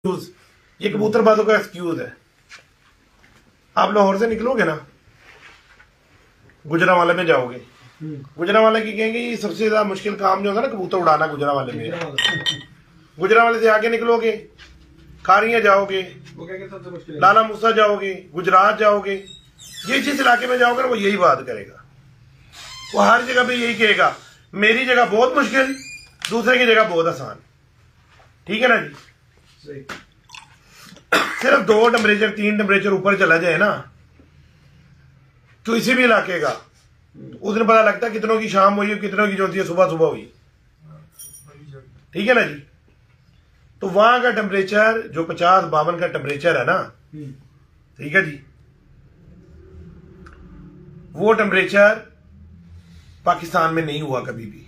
ये कबूतरबाजों का एक्सक्यूज है। आप लाहौर से निकलोगे ना, गुजरांवाले में जाओगे, गुजरांवाले की कहेंगे ये सबसे ज्यादा मुश्किल काम जो होता है ना कबूतर उड़ाना गुजरांवाले में। गुजरांवाले से आगे निकलोगे, खारियां जाओगे, लाला मूसा जाओगे, गुजरात जाओगे, ये जिस इलाके में जाओगे ना वो यही बात करेगा। वो हर जगह पे यही कहेगा मेरी जगह बहुत मुश्किल, दूसरे की जगह बहुत आसान। ठीक है ना जी। सिर्फ 2 टेम्परेचर 3 टेम्परेचर ऊपर चला जाए ना तो इसी भी इलाके का उस दिन पता लगता है कितनों की शाम हुई, कितनों की जो होती है सुबह सुबह हुई। ठीक है ना जी। तो वहां का टेम्परेचर जो 50-52 का टेम्परेचर है ना, ठीक है जी, वो टेम्परेचर पाकिस्तान में नहीं हुआ कभी भी।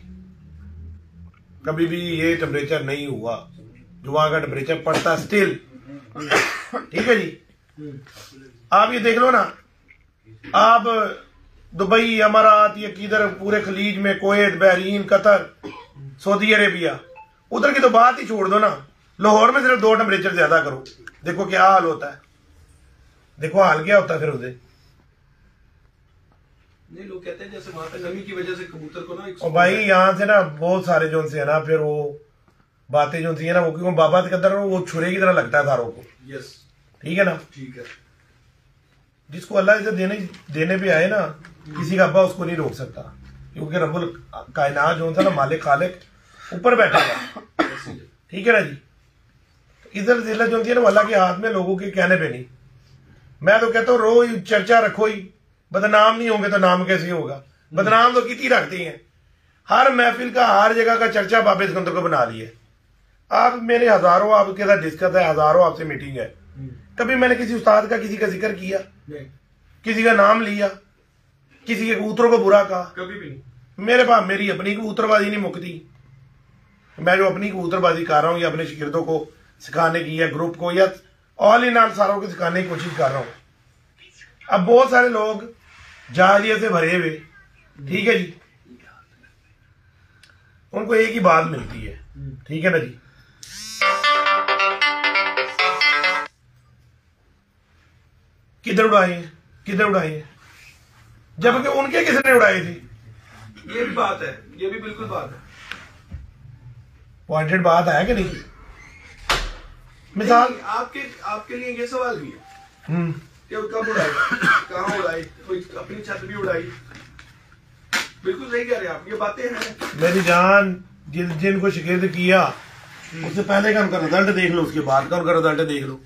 कभी भी ये टेम्परेचर नहीं हुआ जो वहां का टेम्परेचर पड़ता स्टिल। ठीक है जी। आप ये देख लो ना, आप दुबई, अमारात, ये किधर पूरे खलीज में, Kuwait, Bahrain, Qatar, Saudi Arabia, उधर की तो बात ही छोड़ दो ना। लाहौर में सिर्फ 2 टेम्परेचर ज्यादा करो, देखो क्या हाल होता है। देखो हाल क्या होता है फिर उसे। नहीं, लोग कहते हैं जैसे वहां पे नमी की वजह से कबूतर को ना और भाई यहाँ से ना बहुत सारे जो है ना फिर वो बातें जो है ना वो क्योंकि बाबा के अंदर वो छुरे की तरह लगता है सारों को। यस, ठीक है ना। ठीक है। जिसको अल्लाह इसे देने पे आए ना, किसी का अब्बा उसको नहीं रोक सकता, क्योंकि रब्बुल कायनात जो था ना, मालिक खालिक ऊपर बैठा हुआ। ठीक है ना जी। इधर जिल्लत जो होती है ना अल्लाह के हाथ में, लोगों के कहने पे नहीं। मैं तो कहता हूँ रोज चर्चा रखो ही, बदनाम नहीं होंगे तो नाम कैसे होगा। बदनाम तो कितनी रखते हैं, हर महफिल का हर जगह का चर्चा बाबे सिकंदर को बना लिया। आप मेरे हजारों आपके साथ डिस्कस है, हजारों आपसे मीटिंग है, कभी मैंने किसी उस्ताद का किसी का जिक्र किया नहीं, किसी का नाम लिया, किसी के कबूतरों को बुरा कहा, कभी भी नहीं। मेरे पास मेरी अपनी कबूतरबाजी नहीं मुकती। मैं जो अपनी कबूतरबाजी कर रहा हूँ या अपने शिगिर्दों को सिखाने की या ग्रुप को या ऑल इन ऑल सारों को सिखाने की कोशिश कर रहा हूँ। अब बहुत सारे लोग जाहिलियत से भरे हुए, ठीक है जी, उनको एक ही बात मिलती है। ठीक है ना जी। किधर उड़ाए, किधर उड़ाए, जबकि उनके किसने उड़ाए थे। ये भी बात है, ये भी बिल्कुल बात है। पॉइंटेड बात है कि नहीं। मिसाल आपके लिए ये सवाल भी है कि कब उड़ाई, कहाँ उड़ाई, कोई अपनी छत भी उड़ाई। बिल्कुल सही कह रहे हैं आप, ये बातें हैं। मेरी जान, जिनको शिगिर्द किया उससे पहले का उनका रिजल्ट देख लो, उसके बाद का उनका रिजल्ट देख लो,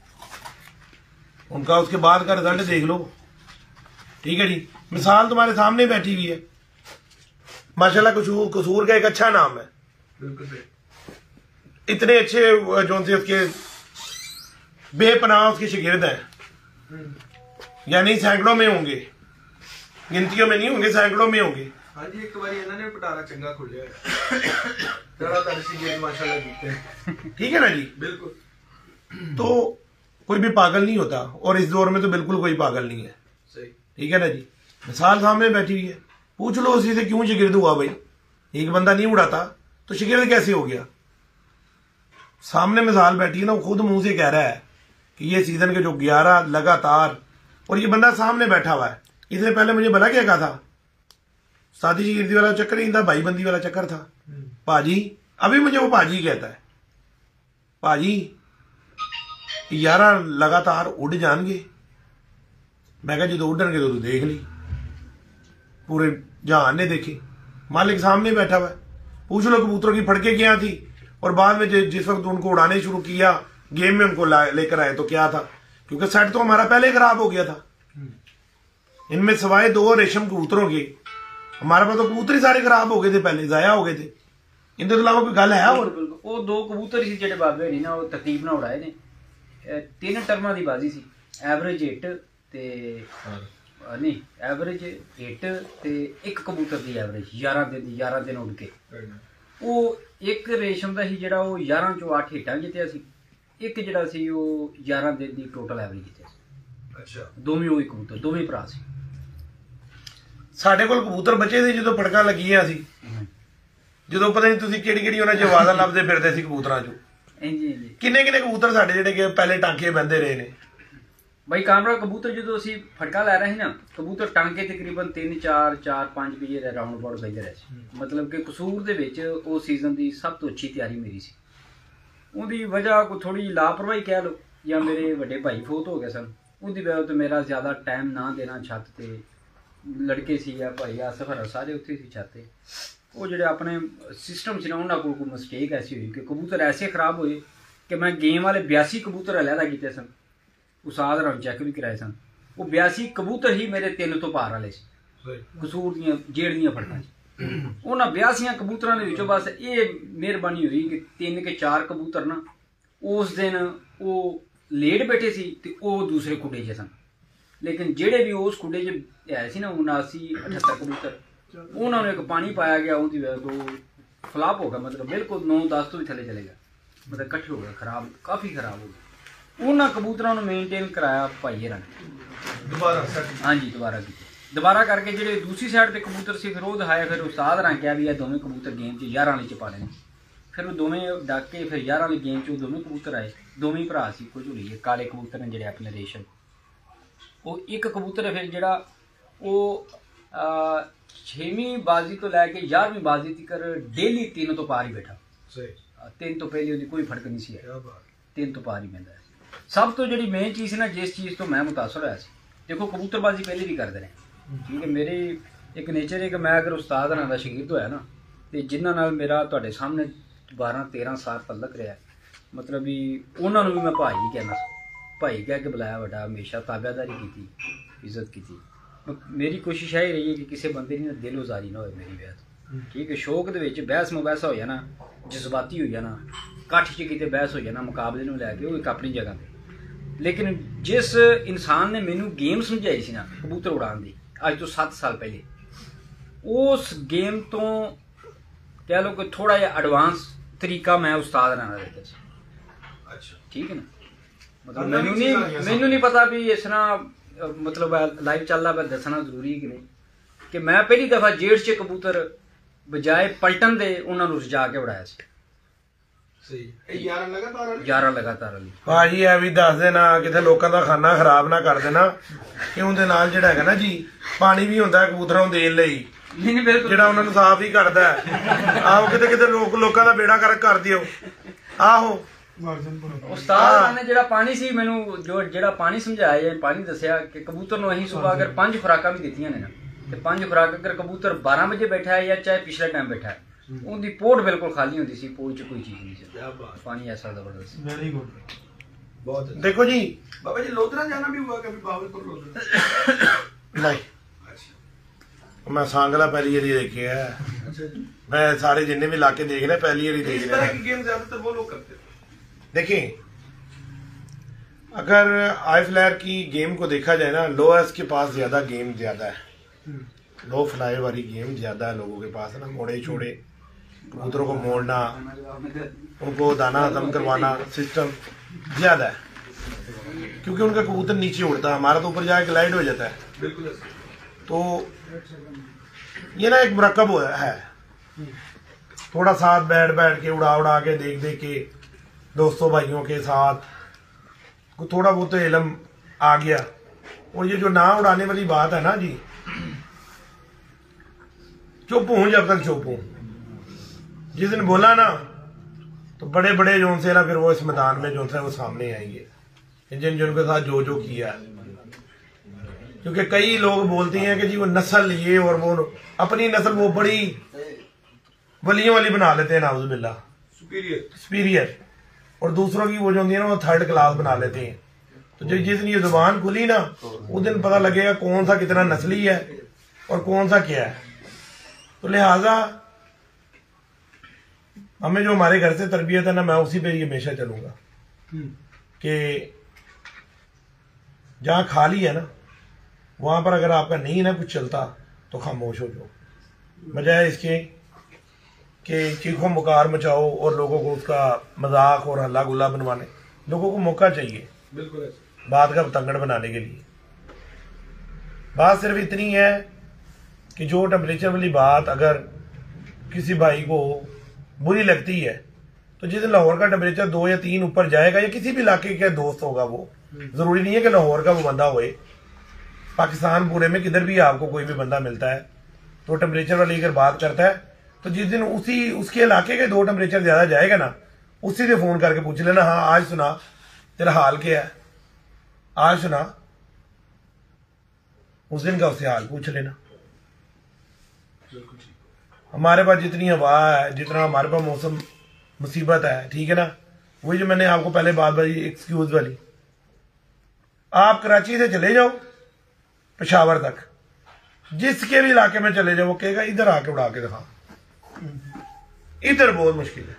उनका उसके बाद का रिजल्ट देख लो। ठीक है जी। मिसाल तुम्हारे सामने बैठी हुई है, माशाल्लाह कसूर का एक अच्छा नाम है, इतने अच्छे जो से उसके बेपनाह उसके शिगिर्द हैं, यानी सैकड़ों में होंगे, गिनतियों में नहीं होंगे, सैकड़ों में होंगे। हाँ जी, एक बार इन्होंने पटारा चंगा खुलिया माशाल्लाह जीते हैं। ठीक है ना जी। बिल्कुल। तो कोई भी पागल नहीं होता, और इस दौर में तो बिल्कुल कोई पागल नहीं है। सही। ठीक है ना जी। मिसाल सामने बैठी हुई है, पूछ लो उसी से क्यों शिगिर्द हुआ भाई। एक बंदा नहीं उड़ाता तो शिगिर्द कैसे हो गया। सामने मिसाल बैठी है ना, वो खुद मुंह से कह रहा है कि ये सीजन के जो 11 लगातार, और ये बंदा सामने बैठा हुआ है। इससे पहले मुझे भला क्या कहा था, शादी शिगिर्दी वाला चक्कर नहीं था, भाईबंदी वाला चक्कर था। पाजी, अभी मुझे वो पाजी कहता है, पाजी 11 लगातार उड़ जाएंगे। मैं कहा जी तो उड़नगे तो तू देख ली, पूरे जहान ने देखे, मालिक सामने बैठा हुआ है। पूछ लो कबूतरों की फड़के क्या थी, और बाद में जिस वक्त उनको उड़ाने शुरू किया, गेम में उनको लेकर आए तो क्या था, क्योंकि सेट तो हमारा पहले खराब हो गया था। इनमें सवाए 2 रेशम कबूतरों के हमारे पास तो कबूतर ही सारे खराब हो गए थे, पहले जाया हो गए थे। इनके अलावा कोई गल है। और वो 2 कबूतर ही जेडे बाबे नहीं ना, वो तकलीफ ना उड़ाए ने। 3 टर्मां दी बाजी सी, एवरेज हिट ते नहीं एवरेज हिट ते 1 कबूतर दी एवरेज 11 दिन उड़ के। वो एक रेशम दा ही जेड़ा वो 11 चों 8 हिटां जित्तिया सी, एक जेड़ा सी वो 11 दिन दी टोटल एवरेज जित्तिया सी। अच्छा, दोवें ओही कबूतर, दोवें भरा सी। ਸਾਡੇ ਕੋਲ ਕਬੂਤਰ ਬੱਚੇ ਸੀ ਜਦੋਂ ਫੜਕਾਂ ਲੱਗੀਆਂ ਸੀ, ਜਦੋਂ ਪਤਾ ਨਹੀਂ ਤੁਸੀਂ ਕਿਹੜੀ ਕਿਹੜੀ ਉਹਨਾਂ 'ਚ ਆਵਾਜ਼ਾਂ ਲੱਭਦੇ ਫਿਰਦੇ ਸੀ ਕਬੂਤਰਾਂ 'ਚੋਂ। ਇੰਜੀ ਇੰਜੀ ਕਿੰਨੇ ਕਿੰਨੇ ਕਬੂਤਰ ਸਾਡੇ ਜਿਹੜੇ ਕਿ ਪਹਿਲੇ ਟਾਂਕੇ ਬੰਦੇ ਰਹੇ ਨੇ ਬਈ ਕਾਮਰਾ ਕਬੂਤਰ ਜਦੋਂ ਅਸੀਂ ਫਟਕਾ ਲੈ ਰਹੇ ਸੀ ਨਾ ਕਬੂਤਰ ਟਾਂਕੇ ਤਕਰੀਬਨ 3 4 4 5 ਵਜੇ ਦੇ ਰਾਉਂਡ ਅਬਾਊਟ ਗਏ ਰਹੇ ਸੀ ਮਤਲਬ ਕਿ ਕਸੂਰ ਦੇ ਵਿੱਚ ਉਹ ਸੀਜ਼ਨ ਦੀ ਸਭ ਤੋਂ ਅੱਛੀ ਤਿਆਰੀ ਮੇਰੀ ਸੀ ਉਹਦੀ ਵਜ੍ਹਾ ਕੋਈ ਥੋੜੀ ਲਾਪਰਵਾਹੀ ਕਹਿ ਲਓ ਜਾਂ ਮੇਰੇ ਵੱਡੇ ਭਾਈ ਫੋਤ ਹੋ ਗਏ ਸਨ ਉਹਦੀ ਵਜ੍ਹਾ ਤੋਂ ਮੇਰਾ ਜ਼ਿਆਦਾ ਟਾਈਮ ਨਾ ਦੇਣਾ ਛੱਤ ਤੇ ਲੜਕੇ ਸੀ ਜਾਂ ਭਾਈ ਆਸਫਰ ਸਾਰੇ ਉੱਥੇ ਸੀ ਛੱਤ ਤੇ ਉਹ ਜਿਹੜੇ ਆਪਣੇ ਸਿਸਟਮ ਸੀ ਨਾ ਉਹਨਾਂ ਕੋਲ ਕੋਈ ਮਿਸਟੇਕ ਐਸੀ ਹੋਈ ਕਿ ਕਬੂਤਰ ਐਸੇ ਖਰਾਬ ਹੋਏ ਕਿ ਮੈਂ ਗੇਮ ਵਾਲੇ 82 ਕਬੂਤਰ ਅਲੱਗਾ ਕੀਤੇ ਸਨ ਉਸਾਦ ਰਾਉਂ ਚੈੱਕ ਵੀ ਕਰਾਏ ਸਨ ਉਹ 82 ਕਬੂਤਰ ਹੀ ਮੇਰੇ 3 ਤੋਂ ਪਾਰ ਵਾਲੇ ਸੀ ਕਸੂਰ ਦੀਆਂ ਜੇੜ ਦੀਆਂ ਫੜਕਾਂ 'ਚ ਉਹਨਾਂ 82 ਕਬੂਤਰਾਂ ਦੇ ਵਿੱਚੋਂ ਬਸ ਇਹ ਮਿਹਰਬਾਨੀ ਹੋਈ ਕਿ 3 ਕੇ 4 ਕਬੂਤਰ ਨਾ ਉਸ ਦਿਨ ਉਹ ਲੇਟ ਬੈਠੇ ਸੀ ਤੇ ਉਹ ਦੂਸਰੇ ਖੁੱਡੇ 'ਚ ਸਨ ਲੇਕਿਨ ਜਿਹੜੇ ਵੀ ਉਸ ਖੁੱਡੇ 'ਚ ਆਏ ਸੀ ਨਾ 79 78 ਕਬੂਤਰ ਉਹਨਾਂ ਨੂੰ ਇੱਕ ਪਾਣੀ ਪਾਇਆ ਗਿਆ ਉਹਦੀ ਵਜ੍ਹਾ ਤੋਂ ਫਲਾਪ ਹੋ ਗਿਆ ਮਤਲਬ ਬਿਲਕੁਲ 9-10 ਤੋਂ ਵੀ ਥੱਲੇ ਚਲੇ ਗਿਆ ਮਤਲਬ ਇਕੱਠੇ ਹੋ ਗਿਆ ਖਰਾਬ ਕਾਫੀ ਖਰਾਬ ਹੋ ਗਿਆ ਉਹਨਾਂ ਕਬੂਤਰਾਂ ਨੂੰ ਮੇਨਟੇਨ ਕਰਾਇਆ ਭਾਈ ਹਰਾਂ ਦੁਬਾਰਾ ਹਾਂਜੀ ਦੁਬਾਰਾ ਕਰਕੇ ਜਿਹੜੇ ਦੂਸਰੀ ਸਾਈਡ ਤੇ ਕਬੂਤਰ ਸੀ ਫਿਰ ਉਹ ਦਿਖਾਇਆ ਫਿਰ ਉਸਤਾਦ ਰਾਂ ਕਿਹਾ ਵੀ ਇਹ ਦੋਵੇਂ ਕਬੂਤਰ ਗੇਮ 'ਚ 11 ਵਾਲੀ 'ਚ ਪਾ ਲੈਣੇ ਫਿਰ ਉਹ ਦੋਵੇਂ ਡੱਕ ਕੇ ਫਿਰ 11 ਵਾਲੀ ਗੇਮ 'ਚ ਉਹ ਦੋਵੇਂ ਕਬੂਤਰ ਆਏ ਦੋਵੇਂ ਭਰਾ ਸੀ ਕੁਝ ਹੋਈ ਕਾਲੇ ਕਬੂਤਰ ਨੇ ਜਿਹੜੇ ਆਪਣੇ ਰੇਸ਼ਮ ਉਹ ਇੱਕ ਕਬੂਤਰ ਫਿਰ ਜਿਹੜਾ ਉਹ 6ਵੀਂ ਬਾਜ਼ੀ ਤੋਂ ਲੈ ਕੇ 11ਵੀਂ ਬਾਜ਼ੀ ਤੱਕ ਡੇਲੀ 3 ਤੋਂ ਪਾਰ ਹੀ ਬੈਠਾ 3 ਤੋਂ ਪਹਿਲੇ ਉਹਦੀ ਕੋਈ ਫਰਕ ਨਹੀਂ ਸੀ 3 ਤੋਂ ਪਾਰ ਹੀ ਪੈਂਦਾ ਸਭ ਤੋਂ ਜਿਹੜੀ ਮੇਨ ਚੀਜ਼ ਸੀ ਨਾ ਜਿਸ ਚੀਜ਼ ਤੋਂ ਮੈਂ ਮੁਤਾਸਰ ਹੋਇਆ ਸੀ ਦੇਖੋ ਕਬੂਤਰਬਾਜ਼ੀ ਪਹਿਲੇ ਵੀ ਕਰਦੇ ਰਹੇ ਠੀਕ ਹੈ ਮੇਰੀ ਇੱਕ ਨੇਚਰ ਹੈ ਕਿ ਮੈਂ ਅਗਰ ਉਸਤਾਦ ਨਾਲ ਦਾ ਸ਼ਾਗਿਰਦ ਹੋਇਆ ਨਾ ਤੇ ਜਿਨ੍ਹਾਂ ਨਾਲ ਮੇਰਾ ਤੁਹਾਡੇ ਸਾਹਮਣੇ 12-13 ਸਾਲ ਤੱਕ ਰਿਹਾ ਮਤਲਬ ਵੀ ਉਹਨਾਂ ਨੂੰ ਵੀ ਮੈਂ ਭਾਈ ਹੀ ਕਹਿਣਾ ਭਾਈ ਕਹਿ ਕੇ ਬੁਲਾਇਆ ਵੱਡਾ ਹਮੇਸ਼ਾ ਤਾਬਿਆਦਾਰੀ ਕੀਤੀ ਇੱਜ਼ਤ ਕੀਤੀ ਮੇਰੀ ਕੋਸ਼ਿਸ਼ ਇਹ ਰਹੀ ਹੈ ਕਿ ਕਿਸੇ ਬੰਦੇ ਦੀ ਦਿਲ ਉਜ਼ਾਰੀ ਨਾ ਹੋਏ ਮੇਰੀ ਵਿਆਹ ਠੀਕ ਹੈ ਸ਼ੌਕ ਦੇ ਵਿੱਚ ਬਹਿਸ ਮੁਬੈਸਾ ਹੋ ਜਾਣਾ ਜਜ਼ਬਾਤੀ ਹੋ ਜਾਣਾ ਇਕੱਠ 'ਚ ਕਿਤੇ ਬਹਿਸ ਹੋ ਜਾਣਾ ਮੁਕਾਬਲੇ ਨੂੰ ਲੈ ਕੇ ਉਹ ਇੱਕ ਆਪਣੀ ਜਗ੍ਹਾ ਤੇ ਲੇਕਿਨ ਜਿਸ ਇਨਸਾਨ ਨੇ ਮੈਨੂੰ ਗੇਮ ਸਮਝਾਈ ਸੀ ਨਾ ਕਬੂਤਰ ਉਡਾਉਣ ਦੀ ਅੱਜ ਤੋਂ 7 ਸਾਲ ਪਹਿਲੇ ਉਸ ਗੇਮ ਤੋਂ ਕਹਿ ਲਓ ਕਿ ਥੋੜਾ ਜਿਹਾ ਐਡਵਾਂਸ ਤਰੀਕਾ ਮੈਂ ਉਸਤਾਦ ਨਾਲ ਰੱਖਿਆ ਸੀ ਅੱਛਾ ਠੀਕ ਹੈ ਨਾ ਮਤਲਬ ਮੈਨੂੰ ਨਹੀਂ ਪਤਾ ਵੀ ਇਸ ਤਰ੍ਹਾਂ ਮਤਲਬ ਲਾਈਵ ਚੱਲਦਾ ਪਿਆ ਦੱਸਣਾ ਜ਼ਰੂਰੀ ਹੈ ਕਿ ਨਹੀਂ ਕਿ ਮੈਂ ਪਹਿਲੀ ਦਫਾ ਜੇਠ 'ਚ ਕਬੂਤਰ ਬਜਾਏ ਪਲਟਣ ਦੇ ਉਹਨਾਂ ਨੂੰ ਰਜਾ ਕੇ ਉਡਾਇਆ ਸੀ ਸਹੀ ਇਹ 11 ਲਗਾਤਾਰ ਵਾਲੀ ਭਾਜੀ ਇਹ ਵੀ ਦੱਸ ਦੇਣਾ ਕਿਤੇ ਲੋਕਾਂ ਦਾ ਖਾਣਾ ਖਰਾਬ ਨਾ ਕਰ ਦੇਣਾ ਕਿ ਉਹਦੇ ਨਾਲ ਜਿਹੜਾ ਹੈਗਾ ਨਾ ਜੀ ਪਾਣੀ ਵੀ ਹੁੰਦਾ ਕਬੂਤਰਾਂ ਨੂੰ ਦੇਣ ਲਈ ਨਹੀਂ ਬਿਲਕੁਲ ਜਿਹੜਾ ਉਹਨਾਂ ਨੂੰ ਸਾਫ਼ ਹੀ ਕਰਦਾ ਆਹੋ ਕਿਤੇ ਕਿਤੇ ਲੋਕਾਂ ਦਾ ਬੇੜਾ ਕਰ ਕਰ ਦਿਓ ਆਹੋ ਉਸਤਾਦ ਨੇ ਜਿਹੜਾ ਪਾਣੀ ਸੀ ਮੈਨੂੰ ਜਿਹੜਾ ਪਾਣੀ ਸਮਝਾਇਆ ਜਾਂ ਪਾਣੀ ਦੱਸਿਆ ਕਿ ਕਬੂਤਰ ਨੂੰ ਅਸੀਂ ਸੁਬਹ ਅਗਰ 5 ਖੁਰਾਕਾਂ ਵੀ ਦਿੱਤੀਆਂ ਨੇ ਨਾ ਤੇ 5 ਖੁਰਾਕ ਅਗਰ ਕਬੂਤਰ 12 ਵਜੇ ਬੈਠਾ ਹੈ ਜਾਂ ਚਾਹੇ ਪਿਛਲੇ ਟਾਈਮ ਬੈਠਾ ਹੈ ਉਹਦੀ ਪੋਟ ਬਿਲਕੁਲ ਖਾਲੀ ਹੁੰਦੀ ਸੀ ਪੋਟ 'ਚ ਕੋਈ ਚੀਜ਼ ਨਹੀਂ ਸੀ ਪਾਣੀ ਐਸਾ ਜ਼ਬਰਦਸਤ ਵੈਰੀ ਗੁੱਡ बहुत देखो जी बाबा जी लोधरा जाना भी हुआ कभी बावलपुर लोधरा नहीं अच्छा मैं सांगला पहली बारी देखी है अच्छा जी मैं सारे जिन्ने भी इलाके देख रहे पहली बारी देख इस रहे तरह हैं की गेम ज्यादातर वो लोग करते थे देखिए अगर आई फ्लायर की गेम को देखा जाए ना लोएस के पास ज्यादा गेम ज्यादा है लो फ्लाई वाली गेम ज्यादा है लोगों के पास ना मोड़े छोड़े कबूतरों को मोड़ना उनको दाना खत्म करवाना सिस्टम ज्यादा है क्योंकि उनका कबूतर नीचे उड़ता है हमारा तो ऊपर जाके ग्लाइड हो जाता है बिल्कुल तो ये ना एक मुरक्कब है थोड़ा साथ बैठ के उड़ा के देख के दोस्तों भाइयों के साथ थोड़ा बहुत तो इल्म आ गया और ये जो ना उड़ाने वाली बात है ना जी चुप हूं जब तक चुप हूं जिस दिन बोला ना तो बड़े बड़े जोन से ना फिर वो इस मैदान में जो है वो सामने आएंगे जिनके साथ जो किया क्योंकि कई लोग बोलते हैं कि जी वो नस्ल ये और वो अपनी नस्ल वो बड़ी वलियों वाली बना लेते हैं नाउजुबिल्ला सुपीरियर और दूसरों की वो जो होती है ना वो 3rd क्लास बना लेते हैं तो जो जिस दिन ये जुबान खुली ना उस दिन पता लगेगा कौन सा कितना नस्ली है और कौन सा क्या है तो लिहाजा हमें जो हमारे घर से तरबियत है ना मैं उसी पे हमेशा चलूंगा कि जहां खाली है ना वहां पर अगर आपका नहीं ना कुछ चलता तो खामोश हो जाओ बजाय इसके कि चीखों मुकार मचाओ और लोगों को उसका मजाक और हल्ला गुल्ला बनवाने लोगों को मौका चाहिए बिल्कुल बात का तंगड़ बनाने के लिए बात सिर्फ इतनी है कि जो टेम्परेचर वाली बात अगर किसी भाई को बुरी लगती है तो जिस दिन लाहौर का टेम्परेचर 2 या 3 ऊपर जाएगा, या किसी भी इलाके का दोस्त होगा, वो जरूरी नहीं है कि लाहौर का वो बंदा होए, पाकिस्तान पूरे में किधर भी आपको कोई भी बंदा मिलता है तो टेम्परेचर वाली अगर बात करता है, तो जिस दिन उसके इलाके के 2 टेम्परेचर ज्यादा जाएगा ना, उसी से फोन करके पूछ लेना, हाँ आज सुना तेरा हाल क्या है, आज सुना, उस दिन का उससे हाल पूछ लेना। हमारे पास जितनी हवा है, जितना हमारे पास मौसम मुसीबत है, ठीक है ना, वही जो मैंने आपको पहले बात बताई एक्सक्यूज वाली, आप कराची से चले जाओ पेशावर तक, जिसके भी इलाके में चले जाओ, वो कहेगा इधर आके उड़ा के दिखा, इधर बहुत मुश्किल है।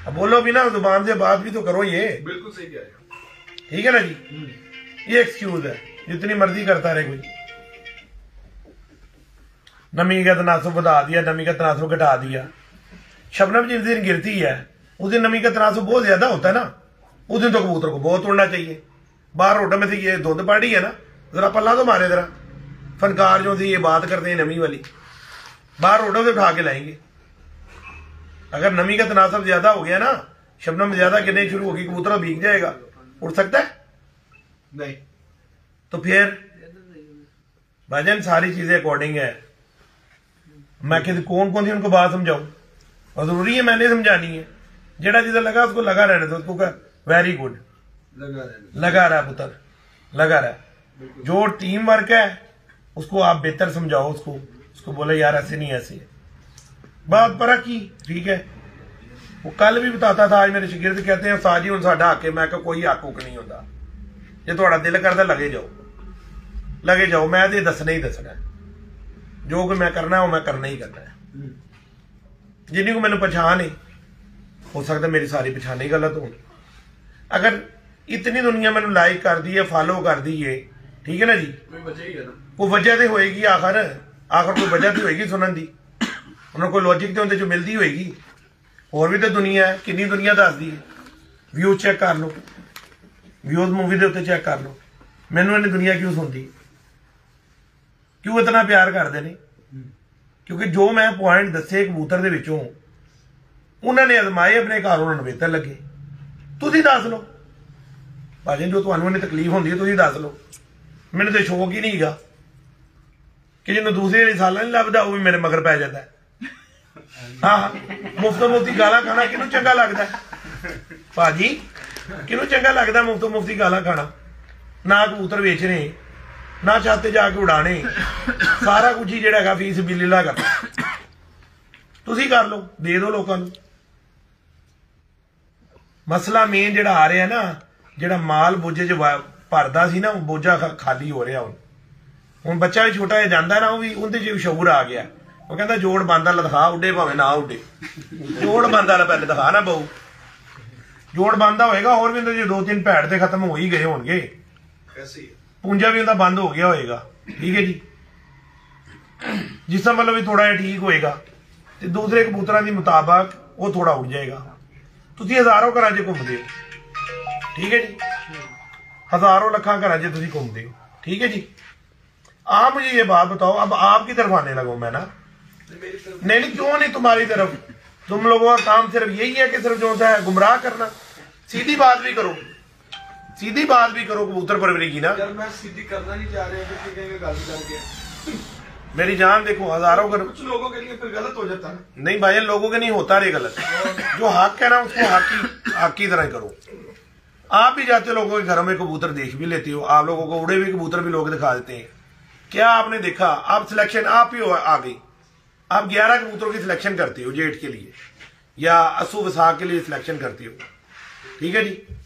अब बोलो भी ना, जुबान से बात भी तो करो, ये बिल्कुल सही कह रहे हो, ठीक है ना जी। ये एक्सक्यूज है, जितनी मर्जी करता रहे कोई, नमी का तनासुब बढ़ा दिया, नमी का तनासुब घटा दिया। शबनम जिस दिन गिरती है उस दिन नमी का तनासुब बहुत ज्यादा होता है ना, उस दिन तो कबूतर को बहुत उड़ना चाहिए। बाहर रोड में से ये धुंध पड़ी है ना, जरा पल्ला तो मारे, जरा फनकार जो थी ये बात करते हैं नमी वाली, बाहर रोडों से उठा के लाएंगे। अगर नमी का तनासब ज्यादा हो गया ना, शबनम ज्यादा गिरने शुरू होगी, कबूतर भीग जाएगा, उड़ सकता है नहीं। तो फिर भाईजान सारी चीजें अकॉर्डिंग है। मैं किसी कौन कौन सी उनको बात समझाऊं, और जरूरी है मैंने समझानी है। जेड़ा जिधर लगा उसको लगा रहने दो, उसको वेरी गुड, लगा रहा पुत्र, लगा रहा। जो टीम वर्क है उसको आप बेहतर समझाओ, उसको बोले यार ऐसे नहीं ऐसे है, बात पर की, ठीक है। वो कल भी बताता था, आज मेरे शिगिर्द कहते हैं उस्ताद जी हुण साडा हक है। मैं कहा कोई हक हुक नहीं होता, जे तुहाडा दिल करदा लगे जाओ, मैं तो दसना ही दसना है, जो कि मैं करना है वो मैं करना ही करना है। जिन्नी को मैंने पछान है, हो सकता मेरी सारी पछान ही गलत हो। अगर इतनी दुनिया मैंने लाइक कर दी है, फॉलो कर दी है, ठीक है ना जी, कोई वजह तो होएगी, आखिर कोई वजह तो होएगी सुनने की, उन्होंने कोई लॉजिक तो उनके मिलती होएगी। और भी तो दुनिया है, कितनी दुनिया दसदी है, व्यूज चेक कर लो, व्यूज मूवी के उत्ते चेक कर लो, मैनू इन्नी दुनिया क्यों सुनती, क्यों इतना प्यार करते हैं? क्योंकि जो मैं पॉइंट दसे कबूतर दे विचों उन्होंने अजमाए अपने घर, उन्होंने बेहतर लगे। तुसीं दस लो भाजी, जो तुहानूं इन्नी तकलीफ होंदी है तुसीं दस लो। मैंने तो शौक ही नहीं गा कि जिन्होंने दूसरे रिसाला नहीं लभदा वो भी मेरे मगर पै जाता है। हाँ, मुफ्ती गाला खाना किनू चंगा लगता है भाजी, किनू चंगा लगता मुफ्ती गाला खाना? ना कबूतर बेचने, ना छत जाके उड़ाने, सारा कुछ ही जिहड़ा फीस बिल्ला करना। तुसीं कर लो, दे दो लोगों को। मसला मेन जिहड़ा आ रहा ना, जिहड़ा माल बोझे च भरदा सी ना, बोझा खाली हो रहा। हुण बच्चा भी छोटा जिहा जांदा ना, वो भी उहदे च शऊर आ गया। वो कहता जोड़ बंद वाला दिखा, उड्डे भावें ना उड्डे, जोड़ बंद वाला पहले दिखा ना बहु, जोड़ बंद होएगा। और भी जो 2-3 भैड़ ते खत्म हो ही गए होंगे, पूंजा भी उनका बंद हो गया होएगा, ठीक है जी। जिसका मतलब भी थोड़ा ठीक होएगा, तो दूसरे कबूतरों के मुताबिक वो थोड़ा उड़ जाएगा। तुसीं हजारों घर च घूमते हो, ठीक है जी, हजारों लखा घर च तुसीं घूमते हो, ठीक है जी। आप मुझे ये बात बताओ, अब आपकी तरफ आने लगो मैं ना, नहीं क्यों नहीं तुम्हारी तरफ? तुम लोगों का काम सिर्फ यही है कि सिर्फ जो है गुमराह करना। सीधी बात भी करो, सीधी बात भी करो कबूतर परवरी की ना। यार मैं सीधी करना नहीं चाह रहे हैं, कहेंगे गलत करके। मेरी जान देखो, हजारों करो, कुछ लोगों के लिए फिर गलत हो जाता है। नहीं भाई, लोगों के नहीं होता रे गलत, जो हक है ना उसको हक की तरह करो। आप भी जाते लोगों के घरों में कबूतर देख भी लेते हो, आप लोगों को उड़े हुए कबूतर भी लोग दिखा देते हैं। क्या आपने देखा? आप सिलेक्शन आप ही आ गई, आप 11 कबूतरों की सिलेक्शन करते हो जेठ के लिए, या असू विसाख के लिए सिलेक्शन करते हो, ठीक है जी।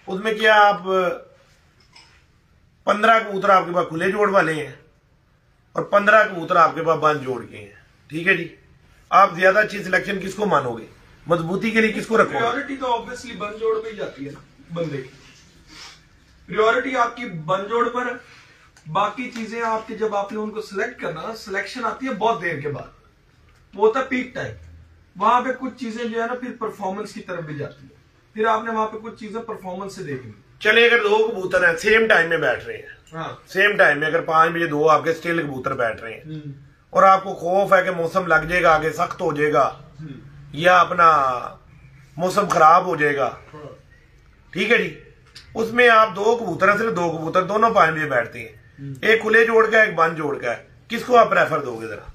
उसमें क्या आप 15 कबूतर आपके पास खुले जोड़ वाले हैं और 15 कबूतर आपके पास बंद जोड़ के हैं, ठीक है जी। आप ज्यादा अच्छी सिलेक्शन किसको मानोगे? मजबूती के लिए किसको रखोगे? प्रायोरिटी तो ऑब्वियसली बंद जोड़ पे ही जाती है ना, बंदे की प्रायोरिटी आपकी बंद जोड़ पर। बाकी चीजें आपके जब आपने उनको सिलेक्ट करना ना, सिलेक्शन आती है बहुत देर के बाद, वो होता है पीक टाइम। वहां पे कुछ चीजें जो है ना फिर परफॉर्मेंस की तरफ भी जाती है, फिर आपने वहां पे कुछ चीजें परफॉर्मेंस से देखनी। चले अगर 2 कबूतर हैं सेम टाइम में बैठ रहे हैं, हाँ, सेम टाइम में अगर 5 बजे 2 आपके स्टिल कबूतर बैठ रहे हैं और आपको खौफ है कि मौसम लग जाएगा, आगे सख्त हो जाएगा, या अपना मौसम खराब हो जाएगा, ठीक है जी, उसमें आप दो कबूतर, सिर्फ दो कबूतर, दोनों पानी में बैठते हैं, एक खुले जोड़ का एक बंद जोड़ का है, किसको आप प्रेफर दोगे जरा?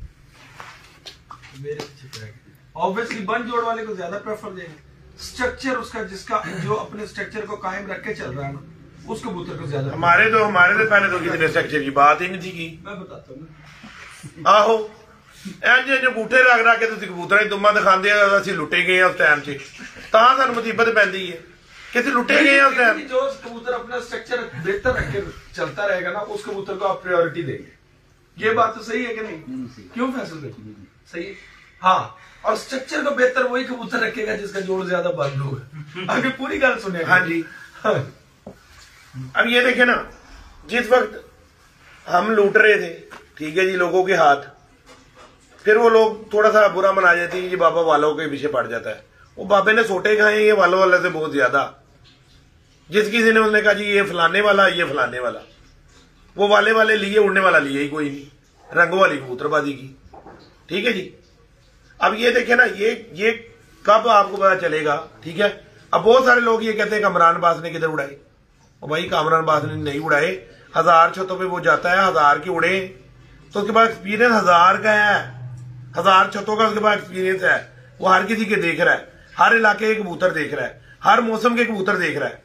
ऑब्वियसली बंद जोड़ वाले को ज्यादा प्रेफर देंगे। स्ट्रक्चर उसका, जिसका जो अपने स्ट्रक्चर को कायम रख के चल रहा है ना, उस कबूतर को ज्यादा। हमारे तो पहले तो किसी ने स्ट्रक्चर की बात ही नहीं थी की। मैं बताता हूँ आहो इंज बूटे रख रख के तुम कबूतर दुम्मा दिखाते असं लुटे गए उस टाइम से, सानू मुसीबत पैंदी है कि असं लुटे गए उस टाइम। जो कबूतर अपना स्ट्रक्चर बेहतर रख के चलता रहेगा ना, उस कबूतर को आप प्रायोरिटी देंगे। ये बात तो सही है कि नहीं? क्यों फैसल देंगे? सही है। हाँ, और स्ट्रक्चर को बेहतर वही कबूतर रखेगा जिसका जोड़ ज्यादा बंद होगा। आगे पूरी गल सुने। हाँ जी। अब ये देखे ना, जिस वक्त हम लूट रहे थे, ठीक है जी, लोगों के हाथ, फिर वो लोग थोड़ा सा बुरा मना जाते हैं, ये बाबा वालों के पीछे पड़ जाता है। वो बाबे ने सोटे खाए ये वालों वाले से बहुत ज्यादा। जिस किसी ने उसने कहा जी ये फलाने वाला, ये फलाने वाला, वो वाले वाले लिए, उड़ने वाला लिए ही कोई नहीं, रंगों वाली कबूतरबाजी की, ठीक है जी। अब ये देखे ना, ये कब आपको पता चलेगा, ठीक है। अब बहुत सारे लोग ये कहते हैं कामरान बास ने किधर उड़ाए, और भाई कामरान बास ने नहीं उड़ाए, 1000 छतों पे वो जाता है, 1000 की उड़े तो उसके पास एक्सपीरियंस 1000 का है, 1000 छतों का उसके पास एक्सपीरियंस है। वो हर किसी के देख रहा है, हर इलाके के कबूतर देख रहा है, हर मौसम के कबूतर देख रहा है,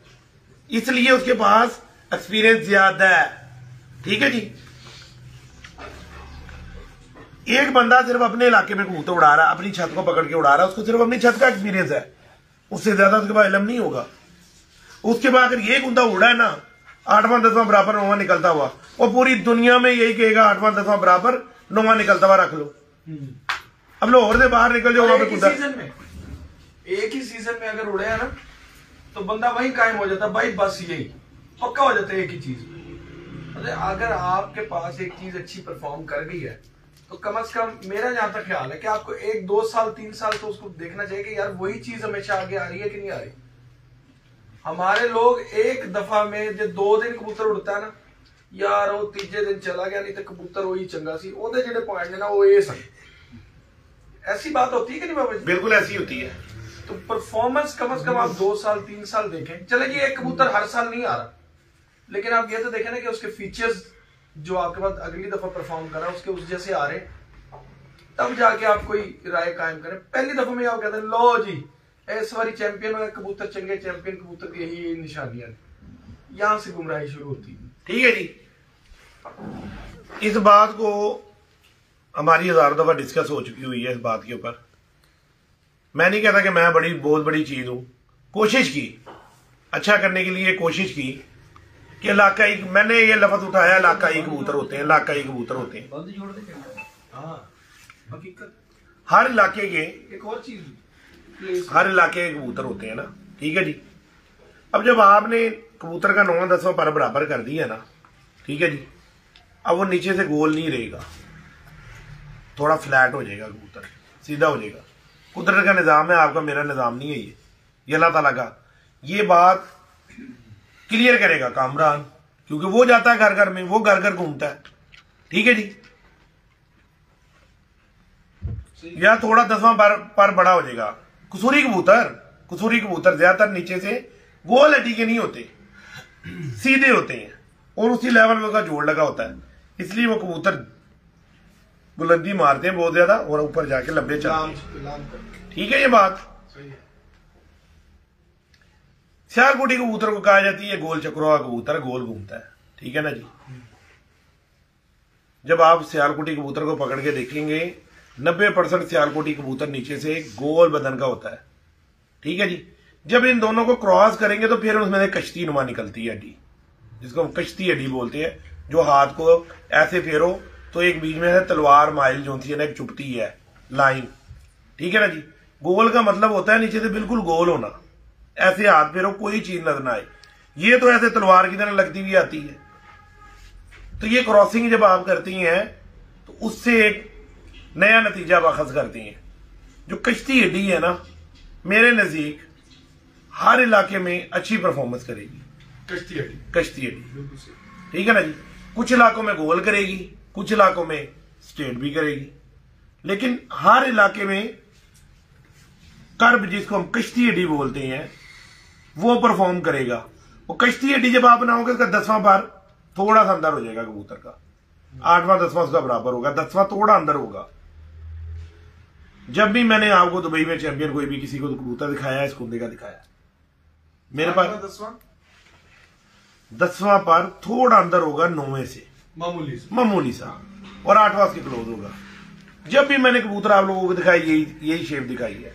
इसलिए उसके पास एक्सपीरियंस ज्यादा है, ठीक है जी। एक बंदा सिर्फ अपने इलाके में कबूतर उड़ा रहा है, अपनी छत को पकड़ के उड़ा रहा है, उसको सिर्फ अपनी छत का एक्सपीरियंस है, उससे ज्यादा उसके पास इल्म नहीं होगा। उसके बाद अगर ये गुंदा उड़ा है ना, 8वां 10वां बराबर 9वां निकलता हुआ, वो पूरी दुनिया में यही कहेगा 8वां 10वां बराबर 9वां निकलता हुआ रख लो। अब लाहौर से बाहर निकल जाओ, एक ही सीजन में अगर उड़े है ना, तो बंदा वही कायम हो जाता भाई, बस यही पक्का हो जाता है एक ही चीज। अगर आपके पास एक चीज अच्छी परफॉर्म कर गई है, तो कम से कम मेरा जहां तक ख्याल है कि आपको 1 2 साल 3 साल तो उसको देखना चाहिए कि यार वही चीज हमेशा आगे आ रही है कि नहीं आ रही। हमारे लोग एक दफा में जो 2 दिन कबूतर उड़ता है ना, यार वो तीजे दिन चला गया, नहीं तो कबूतर वही चंगा सी, ओदे जेडे पॉइंट है ना वो ये सन। ऐसी बात होती है कि नहीं बाबा जी? बिल्कुल ऐसी होती है। तो परफॉर्मेंस कम से कम आप 2 साल 3 साल देखें। चले जी एक कबूतर हर साल नहीं आ रहा, लेकिन आप ये तो देखें ना कि उसके फीचर्स जो आपके पास अगली दफा परफॉर्म कर रहा है उसके उस जैसे आ रहे, तब जाके आप कोई राय कायम करें। पहली दफा में आप कहते हैं लो जी इस बारी चैंपियन हुआ कबूतर, चंगे चैंपियन कबूतर की यही निशानियां, यहां से गुमराही शुरू होती है, ठीक है जी। इस बात को हमारी 1000 दफा डिस्कस हो चुकी हुई है, इस बात के ऊपर। मैं नहीं कहता कि मैं बहुत बड़ी चीज हूं, कोशिश की अच्छा करने के लिए, कोशिश की कि इलाकाई, मैंने ये लफ्ज उठाया, इलाकाई कबूतर होते हैं, इलाकाई कबूतर होते हैं। हर इलाके के, एक और चीज, हर इलाके के कबूतर होते हैं ना, ठीक है जी। अब जब आपने कबूतर का 9वां 10वां पर बराबर कर दिया ना, ठीक है जी, अब वो नीचे से गोल नहीं रहेगा, थोड़ा फ्लैट हो जाएगा कबूतर, सीधा हो जाएगा। कुदरत का निज़ाम है, आपका मेरा निज़ाम नहीं है ये अल्लाह ताला का। ये बात क्लियर करेगा कामरान, क्योंकि वो जाता है घर घर में, वो घर घर घूमता है, ठीक है जी। या थोड़ा 10वां पर बड़ा हो जाएगा। कसूरी कबूतर ज्यादातर नीचे से गोल हड्डी के नहीं होते, सीधे होते हैं, और उसी लेवल में उसका जोड़ लगा होता है, इसलिए वो कबूतर बुलंदी मारते हैं बहुत ज्यादा और ऊपर जाके लंबे चलते हैं, ठीक है ये बात। सियालकोटी कबूतर को कहा जाती है गोल चक्रों का कबूतर, गोल घूमता है, ठीक है ना जी। जब आप सियालकोटी कबूतर को पकड़ के देखेंगे, 90% सियालकोटी कबूतर नीचे से गोल बदन का होता है, ठीक है जी। जब इन दोनों को क्रॉस करेंगे तो फिर उसमें से कश्ती नुमा निकलती है हड्डी, जिसको हम कश्ती हड्डी बोलते हैं, जो हाथ को ऐसे फेरो तो एक बीच में है तलवार माइल जो होती है ना, एक चुपती है लाइन, ठीक है ना जी। गोल का मतलब होता है नीचे से बिल्कुल गोल होना, ऐसे हाथ फेरो कोई चीज नजर ना आए। ये तो ऐसे तलवार की तरह लगती हुई आती है। तो ये क्रॉसिंग जब आप करती हैं तो उससे एक नया नतीजा बाखज करती हैं। जो कश्ती हड्डी है ना, मेरे नजदीक हर इलाके में अच्छी परफॉर्मेंस करेगी कश्ती हड्डी, ठीक है ना जी। कुछ इलाकों में गोल करेगी, कुछ इलाकों में स्ट्रेट भी करेगी, लेकिन हर इलाके में कर्ब जिसको हम कश्ती हड्डी बोलते हैं वो परफॉर्म करेगा। वो कश्ती हड्डी जब आप बनाओगे उसका 10वां बार थोड़ा सा अंदर हो जाएगा कबूतर का, 8वां 10वां उसका बराबर होगा, 10वां थोड़ा अंदर होगा। जब भी मैंने आपको दुबई में चैंपियन कोई भी किसी को कबूतर दिखाया है, इस कुंदे का दिखाया, मेरे पास 10वां पर थोड़ा अंदर होगा 9वें से मामूली सा, और 8वां उसके क्लोज होगा। जब भी मैंने कबूतर आप लोगों को दिखाई यही शेप दिखाई है।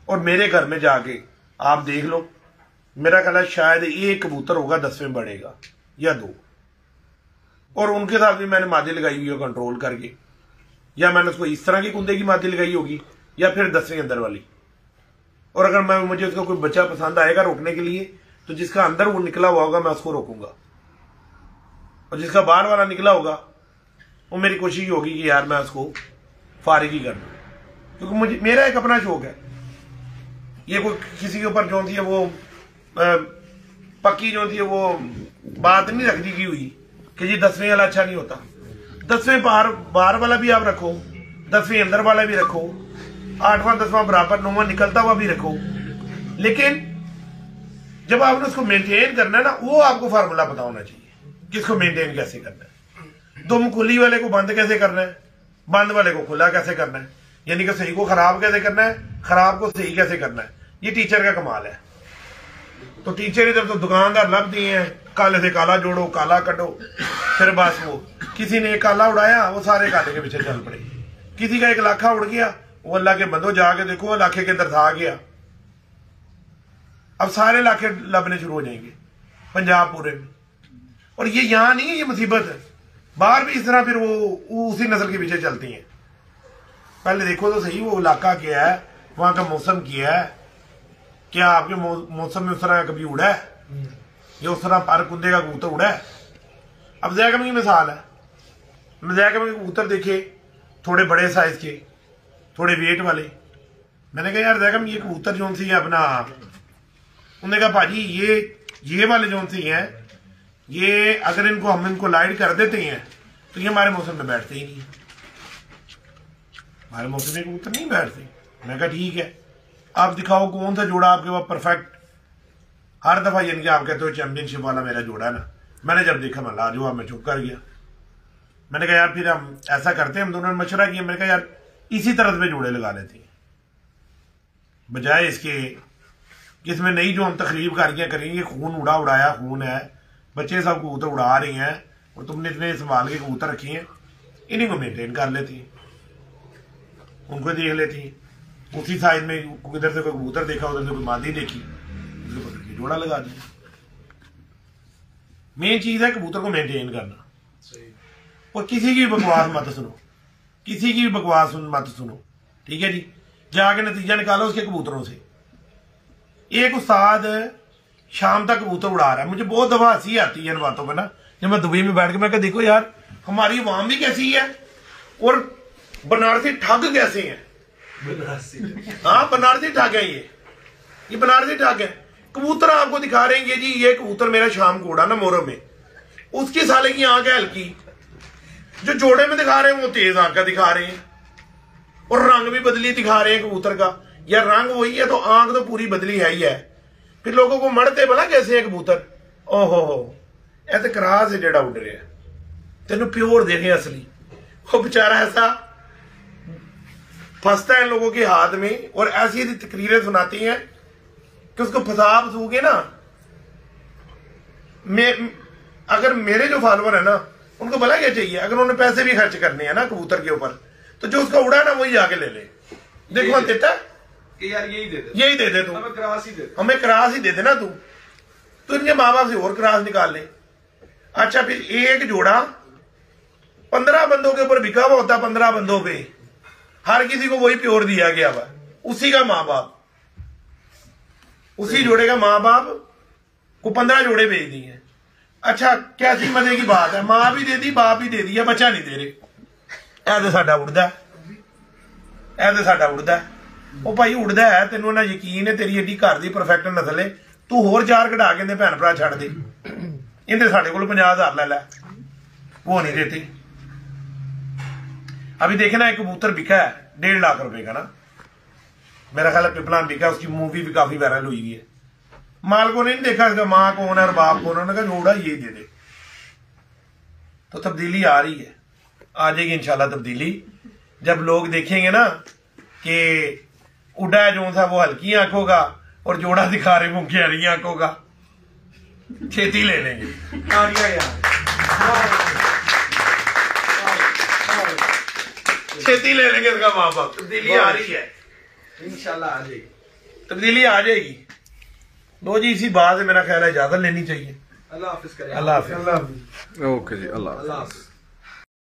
और मेरे घर में जाके आप देख लो, मेरा ख्याल है शायद एक कबूतर होगा 10वें बढ़ेगा या 2, और उनके साथ भी मैंने मादी लगाई हुई है कंट्रोल करके, या मैंने उसको इस तरह की कुंदे की मादी लगाई होगी या फिर 10वें अंदर वाली। और अगर मुझे उसका कोई बच्चा पसंद आएगा रोकने के लिए, तो जिसका अंदर वो निकला हुआ होगा मैं उसको रोकूंगा, और जिसका बाहर वाला निकला होगा वो मेरी कोशिश होगी कि यार मैं उसको फारिग ही कर दूं, क्योंकि मुझे मेरा एक अपना शौक है। ये कोई किसी के ऊपर जो थी वो पक्की जो थी वो बात नहीं रख दी की हुई कि जी 10वें वाला अच्छा नहीं होता। 10वें बाहर वाला भी आप रखो, 10वें अंदर वाला भी रखो, 8वां 10वां बराबर 9वां निकलता हुआ भी रखो, लेकिन जब आपने उसको मेंटेन करना है ना, वो आपको फार्मूला पता होना चाहिए कि इसको मेंटेन कैसे करना है। तुम खुली वाले को बंद कैसे करना है, बंद वाले को खुला कैसे करना है, यानी कि सही को खराब कैसे करना है, खराब को सही कैसे करना है, ये टीचर का कमाल है। तो टीचर इधर तो दुकानदार लग दिए हैं, काले से काला जोड़ो, काला कटो, फिर बस वो किसी ने एक काला उड़ाया वो सारे काले के पीछे चल पड़े। किसी का एक लाखा उड़ गया, वो अल्लाह के बंदो जाके देखो वो लाखे के अंदर था गया। अब सारे लाखे लबने शुरू हो जाएंगे पंजाब पूरे में। और ये यहां नहीं है, ये मुसीबत है, बाहर भी इस तरह फिर वो उसी नस्ल के पीछे चलती हैं। पहले देखो तो सही वो इलाका क्या है, वहां का मौसम क्या है, क्या आपके मौसम में उस तरह कभी उड़ा है, या उस तरह पर कुंदे का कबूतर उड़ा है। अब जैकम की मिसाल है, जैकम के कबूतर देखे थोड़े बड़े साइज के, थोड़े वेट वाले। मैंने कहा यार जैकम ये कबूतर जो सी है अपना, उन्होंने कहा भाजी ये वाले जो सी हैं, ये अगर हम इनको लाइट कर देते हैं तो ये हमारे मौसम में बैठते ही नहीं, हमारे मौसम में कबूतर नहीं बैठते। मैं कहा ठीक है, आप दिखाओ कौन सा जोड़ा आपके पास परफेक्ट। हर दफा यानी कि आप कहते हो चैंपियनशिप वाला मेरा जोड़ा है ना, मैंने जब देखा मैं लाजवाब में चुप कर गया। मैंने कहा यार फिर हम ऐसा करते हैं, हम दोनों ने मशवरा किया, मैंने कहा यार इसी तरह पे जोड़े लगा लेते हैं, बजाय इसके इसमें नहीं जो हम तकरीब करके करेंगे। खून उड़ाया खून है, बच्चे सब कबूतर उड़ा रहे हैं और तुमने इतने संभाल के कबूतर रखे हैं, इन्हीं को मेंटेन कर लेती, उनको देख लेती। उसी साइज में इधर से कोई कबूतर देखा, उधर से कोई मादी देखी, जोड़ा लगा दिया। मेन चीज है कबूतर को मेंटेन करना। और किसी की बकवास मत सुनो, किसी की भी बकवास मत सुनो, ठीक है जी। जाके नतीजा निकालो उसके कबूतरों से। एक उस्ताद शाम तक कबूतर उड़ा रहा है, मुझे बहुत दफा हंसी आती है इन बातों पर ना। जब मैं दुबई में बैठ के मैं कहा देखो यार हमारी अवाम भी कैसी है और बनारसी ठग कैसे हैं। हाँ बनारसी ठग है, ये बनारसी ठग है। कबूतर आपको दिखा रहे हैं जी, ये कबूतर मेरा शाम को उड़ा ना मोहर्रम में, उसकी साले की आंख है हल्की, जो जोड़े में दिखा रहे हैं वो तेज आंख का दिखा रहे हैं, और रंग भी बदली दिखा रहे हैं कबूतर का। यार रंग वही है तो आंख तो पूरी बदली है ही है। फिर लोगों को मरते भला कैसे है कबूतर, ओहो ऐसे क्रास है जेड़ा उड़ रहा है, तेन प्योर देखे असली। वो बेचारा ऐसा फंसता है लोगों के हाथ में, और ऐसी ऐसी तकरीरें सुनाती हैं कि उसको फंसा फंसूगे ना। अगर मेरे जो फॉलोअर है ना उनको भला क्या चाहिए, अगर उन्होंने पैसे भी खर्च करने हैं ना कबूतर के ऊपर, तो जो उसका उड़ा ना वही जाके ले ले। देखो देता कि यार यही दे दे तू, हमें क्रास ही दे देना तू इनके माँ बाप से और क्रास निकाल ले। अच्छा फिर एक जोड़ा 15 बंदों के ऊपर बिका हुआ होता, 15 बंदों पे हर किसी को वही प्योर दिया गया हुआ, उसी का माँ बाप, उसी जोड़े का माँ बाप को 15 जोड़े भेज दिए। अच्छा कैसी मजे की बात है, माँ भी दे दी बाप भी दे दिया, बच्चा नहीं दे रहे। ऐसे साडा उड़दा, ऐसे साडा उड़दा। ਉਹ ਭਾਈ ਉੜਦਾ ਹੈ, ਤੈਨੂੰ ਨਾ ਯਕੀਨ ਹੈ ਤੇਰੀ ਏਡੀ ਘਰ ਦੀ ਪਰਫੈਕਟ ਨਸਲ ਹੈ, ਤੂੰ ਹੋਰ 4 ਕਢਾ ਕੇ ਇਹਦੇ ਭੈਣ ਭਰਾ ਛੱਡ ਦੇ, ਇਹਦੇ ਸਾਡੇ ਕੋਲ 50,000 ਲੈ ਲੈ, वो नहीं देते। अभी देखना एक कबूतर बिका है 1.5 लाख रुपए का ना, मेरा ख्याल है पिपला अंबिका, उसकी मूवी भी काफी वायरल हुई है। माल को नहीं देखा इसका माँ कौन है और बाप कौन है, उन्होंने कहा जोड़ा ये दे दे। तो तब्दीली आ रही है, आ जाएगी इंशाल्लाह तब्दीली, जब लोग देखेंगे ना कि उड़ा जो था वो हल्की आंखों का और जोड़ा दिखा रहे वो गहरी आंखों का, खेती ले लेंगे। खेती ले लेंगे इसका माँ बाप। तब्दीली आ रही है, इंशाल्लाह आ जाएगी, तब्दीली आ जाएगी। लो जी, इसी बात से मेरा ख्याल है इजाजत लेनी चाहिए। अल्लाह हाफिज करें। अल्लाह हाफिज। ओके जी, अल्लाह अल्लाह हाफिज।